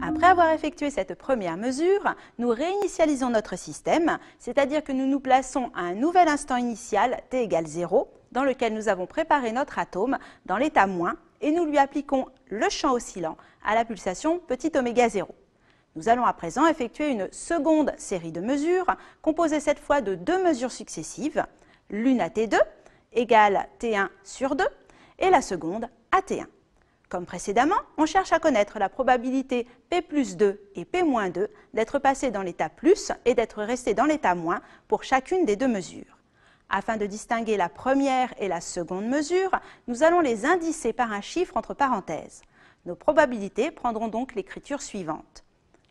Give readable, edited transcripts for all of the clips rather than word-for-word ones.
Après avoir effectué cette première mesure, nous réinitialisons notre système, c'est-à-dire que nous nous plaçons à un nouvel instant initial, t égale 0, dans lequel nous avons préparé notre atome dans l'état moins, et nous lui appliquons le champ oscillant à la pulsation petit oméga 0. Nous allons à présent effectuer une seconde série de mesures, composée cette fois de deux mesures successives, l'une à T2, égale T1 sur 2, et la seconde à T1. Comme précédemment, on cherche à connaître la probabilité P plus 2 et P moins 2 d'être passé dans l'état plus et d'être resté dans l'état moins pour chacune des deux mesures. Afin de distinguer la première et la seconde mesure, nous allons les indicer par un chiffre entre parenthèses. Nos probabilités prendront donc l'écriture suivante.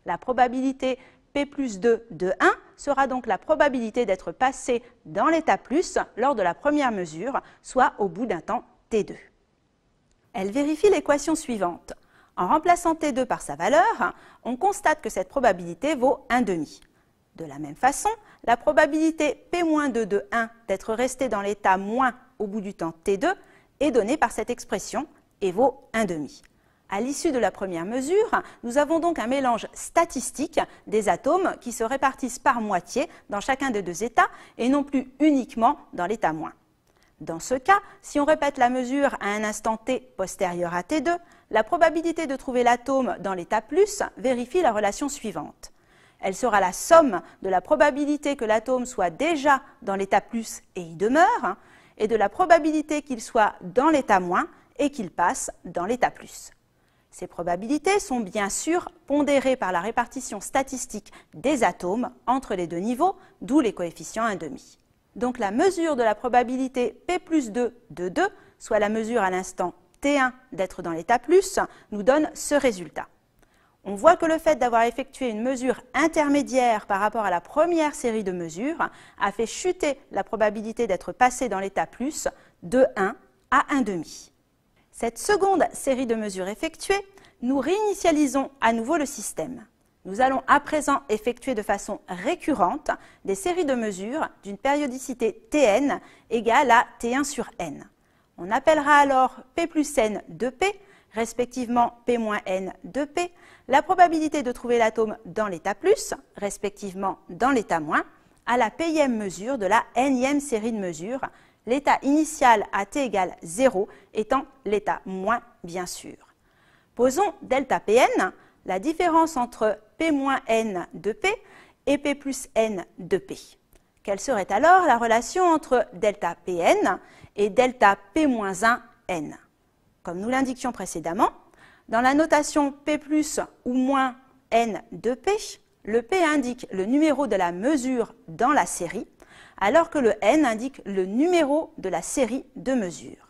La probabilité P plus 2 de 1 sera donc la probabilité d'être passé dans l'état plus lors de la première mesure, soit au bout d'un temps T2. Elle vérifie l'équation suivante. En remplaçant T2 par sa valeur, on constate que cette probabilité vaut 1,5. De la même façon, la probabilité P-2 de 1 d'être resté dans l'état moins au bout du temps T2 est donnée par cette expression et vaut 1,5. À l'issue de la première mesure, nous avons donc un mélange statistique des atomes qui se répartissent par moitié dans chacun des deux états et non plus uniquement dans l'état moins. Dans ce cas, si on répète la mesure à un instant t postérieur à T2, la probabilité de trouver l'atome dans l'état plus vérifie la relation suivante. Elle sera la somme de la probabilité que l'atome soit déjà dans l'état plus et y demeure, et de la probabilité qu'il soit dans l'état moins et qu'il passe dans l'état plus. Ces probabilités sont bien sûr pondérées par la répartition statistique des atomes entre les deux niveaux, d'où les coefficients 1,5. Donc la mesure de la probabilité P plus 2 de 2, soit la mesure à l'instant T1 d'être dans l'état plus, nous donne ce résultat. On voit que le fait d'avoir effectué une mesure intermédiaire par rapport à la première série de mesures a fait chuter la probabilité d'être passé dans l'état plus de 1 à 1,5. Cette seconde série de mesures effectuée, nous réinitialisons à nouveau le système. Nous allons à présent effectuer de façon récurrente des séries de mesures d'une périodicité Tn égale à T1 sur n. On appellera alors P plus n de P, respectivement P moins n de P, la probabilité de trouver l'atome dans l'état plus, respectivement dans l'état moins, à la pème mesure de la nème série de mesures, l'état initial à t égale 0 étant l'état moins bien sûr. Posons delta Pn, la différence entre P moins n de P et P plus n de P. Quelle serait alors la relation entre delta Pn et delta P moins 1 n? Comme nous l'indiquions précédemment, dans la notation P plus ou moins n de P, le P indique le numéro de la mesure dans la série, alors que le n indique le numéro de la série de mesures.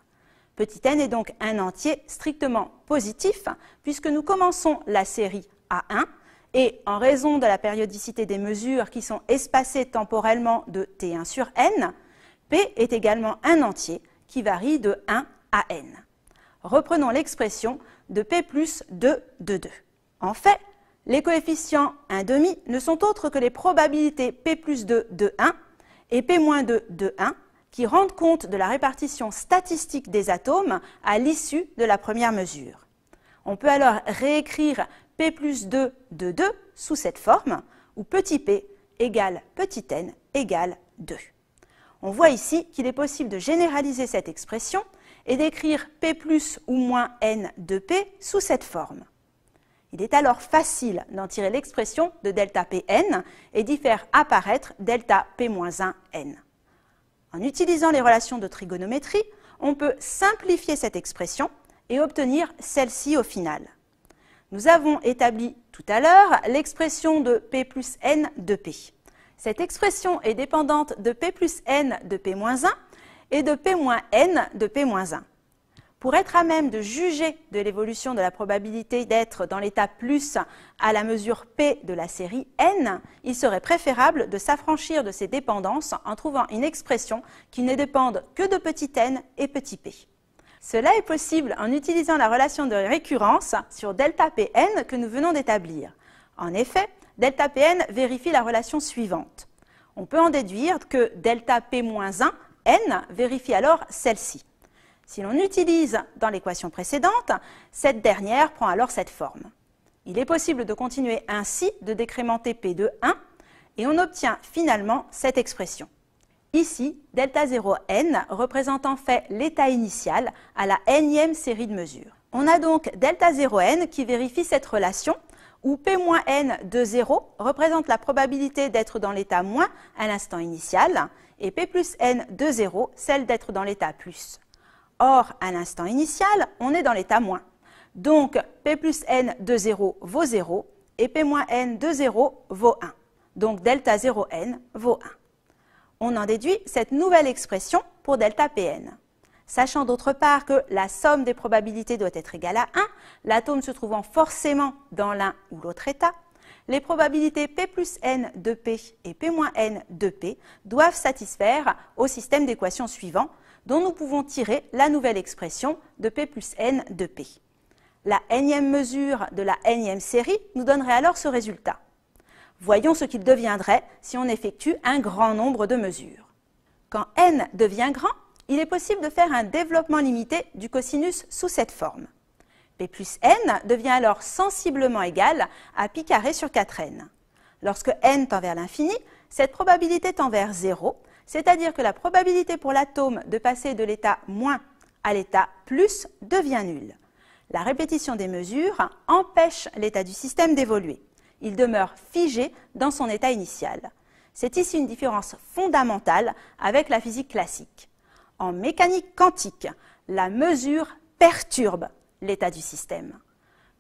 Petit n est donc un entier strictement positif, puisque nous commençons la série à 1, et en raison de la périodicité des mesures qui sont espacées temporellement de T1 sur n, P est également un entier qui varie de 1 à n. Reprenons l'expression de P plus 2 de 2. En fait, les coefficients 1,5 ne sont autres que les probabilités P plus 2 de 1 et P moins 2 de 1 qui rendent compte de la répartition statistique des atomes à l'issue de la première mesure. On peut alors réécrire P plus 2 de 2 sous cette forme, où petit p égale petit n égale 2. On voit ici qu'il est possible de généraliser cette expression et d'écrire P plus ou moins n de P sous cette forme. Il est alors facile d'en tirer l'expression de delta Pn et d'y faire apparaître delta P moins 1 n. En utilisant les relations de trigonométrie, on peut simplifier cette expression et obtenir celle-ci au final. Nous avons établi tout à l'heure l'expression de P plus n de P. Cette expression est dépendante de P plus n de P moins 1 et de P moins n de P moins 1. Pour être à même de juger de l'évolution de la probabilité d'être dans l'état plus à la mesure P de la série n, il serait préférable de s'affranchir de ces dépendances en trouvant une expression qui ne dépende que de petit n et petit p. Cela est possible en utilisant la relation de récurrence sur delta Pn que nous venons d'établir. En effet, delta Pn vérifie la relation suivante. On peut en déduire que delta P moins 1, n, vérifie alors celle-ci. Si l'on utilise dans l'équation précédente, cette dernière prend alors cette forme. Il est possible de continuer ainsi de décrémenter P de 1 et on obtient finalement cette expression. Ici, delta 0n représente en fait l'état initial à la nème série de mesures. On a donc delta 0n qui vérifie cette relation où P moins n de 0 représente la probabilité d'être dans l'état moins à l'instant initial et P plus n de 0 celle d'être dans l'état plus. Or, à l'instant initial, on est dans l'état moins. Donc, P plus n de 0 vaut 0 et P moins n de 0 vaut 1. Donc, delta 0n vaut 1. On en déduit cette nouvelle expression pour delta Pn. Sachant d'autre part que la somme des probabilités doit être égale à 1, l'atome se trouvant forcément dans l'un ou l'autre état, les probabilités P plus n de P et P moins n de P doivent satisfaire au système d'équations suivant, dont nous pouvons tirer la nouvelle expression de P plus n de P. La nème mesure de la nème série nous donnerait alors ce résultat. Voyons ce qu'il deviendrait si on effectue un grand nombre de mesures. Quand n devient grand, il est possible de faire un développement limité du cosinus sous cette forme. P plus n devient alors sensiblement égal à pi carré sur 4n. Lorsque n tend vers l'infini, cette probabilité tend vers 0, c'est-à-dire que la probabilité pour l'atome de passer de l'état moins à l'état plus devient nulle. La répétition des mesures empêche l'état du système d'évoluer. Il demeure figé dans son état initial. C'est ici une différence fondamentale avec la physique classique. En mécanique quantique, la mesure perturbe l'état du système.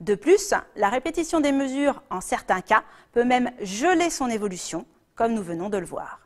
De plus, la répétition des mesures, en certains cas, peut même geler son évolution, comme nous venons de le voir.